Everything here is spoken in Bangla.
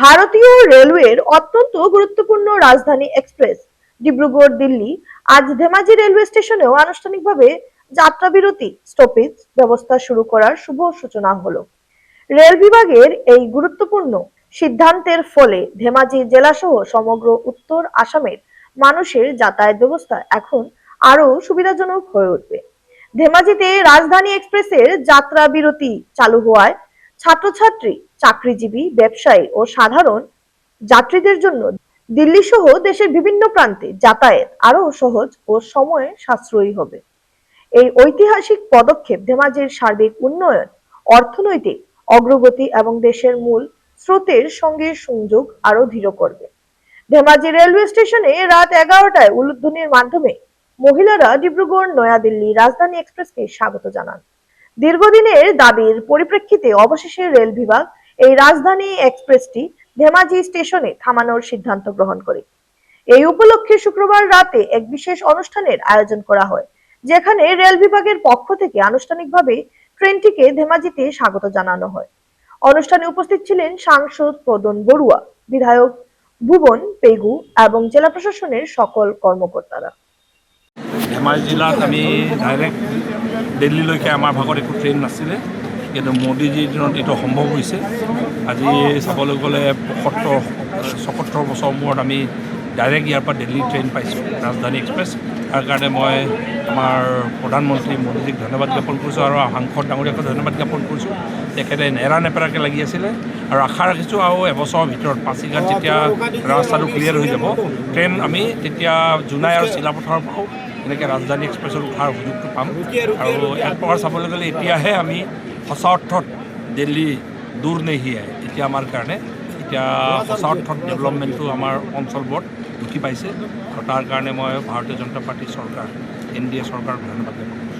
ভারতীয় রেলওয়ের অত্যন্ত গুরুত্বপূর্ণ রাজধানী এক্সপ্রেস ডিব্রুগড় দিল্লি আজ ধেমাজি রেলওয়ে স্টেশনেও আনুষ্ঠানিকভাবে যাত্রাবিরতি স্টপেজ ব্যবস্থা শুরু করার শুভ সূচনা হলো। রেল বিভাগের এই গুরুত্বপূর্ণ সিদ্ধান্তের ফলে ধেমাজি জেলাসহ সমগ্র উত্তর আসামের মানুষের যাতায়াত ব্যবস্থা এখন আরো সুবিধাজনক হয়ে উঠবে। ধেমাজিতে রাজধানী এক্সপ্রেসের যাত্রা বিরতি চালু হওয়ায় ছাত্রছাত্রী, চাকরিজীবী, ব্যবসায়ী ও সাধারণ যাত্রীদের জন্য দিল্লি সহ দেশের বিভিন্ন প্রান্তে যাতায়াত আরো সহজ ও সময় সাশ্রয়ী হবে। এই ঐতিহাসিক পদক্ষেপ ধেমাজির সার্বিক উন্নয়ন, অর্থনৈতিক অগ্রগতি এবং দেশের মূল স্রোতের সঙ্গে সংযোগ আরো দৃঢ় করবে। ধেমাজি রেলওয়ে স্টেশনে রাত 11টায় উলুধ্বনির মাধ্যমে মহিলারা ডিব্রুগড় নয়াদিল্লি রাজধানী এক্সপ্রেসকে স্বাগত জানান। দীর্ঘদিনের দাবির পরিপ্রেক্ষিতে অবশেষে রেল বিভাগ এই রাজধানী এক্সপ্রেসটি ধেমাজি স্টেশনে থামানোর সিদ্ধান্ত গ্রহণ করে। এই উপলক্ষে শুক্রবার রাতে এক বিশেষ অনুষ্ঠানের আয়োজন করা হয়, যেখানে রেল বিভাগের পক্ষ থেকে আনুষ্ঠানিকভাবে ট্রেনটিকে ধেমাজিতে স্বাগত জানানো হয়। অনুষ্ঠানে উপস্থিত ছিলেন সাংসদ প্রদন বড়ুয়া, বিধায়ক ভুবন পেগু এবং জেলা প্রশাসনের সকল কর্মকর্তারা। ধেমাজি জিলাত আমি ডাইৰেক্ট দিল্লীলৈকে আমাৰ ভাগত একো ট্ৰেইন নাছিলে, কিন্তু মোদীজীৰ দিনত এইটো সম্ভৱ হৈছে। আজি চাবলৈ গ'লে ৭৫ বছৰ মূৰত আমি ডাইৰেক্ট ইয়াৰ পৰা দিল্লী ট্ৰেইন পাইছোঁ, ৰাজধানী এক্সপ্ৰেছ। তাৰ কাৰণে মই আমাৰ প্ৰধানমন্ত্ৰী মোদীজীক ধন্যবাদ জ্ঞাপন কৰিছোঁ আৰু সাংসদ ডাঙৰীয়াকো ধন্যবাদ জ্ঞাপন কৰিছোঁ। তেখেতে নেৰা নেপেৰাকৈ লাগি আছিলে আৰু আশা ৰাখিছোঁ আৰু এবছৰৰ ভিতৰত পাছিঘাট যেতিয়া ৰাস্তাটো ক্লিয়াৰ হৈ যাব, ট্ৰেইন আমি তেতিয়া জোনাই আৰু চিলাপথাৰৰ পৰাও এনেকৈ ৰাজধানী এক্সপ্ৰেছত উঠাৰ সুযোগটো পাম। আৰু এক প্ৰকাৰ চাবলৈ গ'লে এতিয়াহে আমি সঁচা অৰ্থত দিল্লী দূৰ নেহিয়াই এতিয়া আমাৰ কাৰণে এতিয়া সঁচা অৰ্থত ডেভেলপমেণ্টটো আমাৰ অঞ্চলবোৰত ঢুকি পাইছে। আৰু তাৰ কাৰণে মই ভাৰতীয় জনতা পাৰ্টী চৰকাৰ, NDA চৰকাৰক ধন্যবাদ জ্ঞাপন কৰিছোঁ।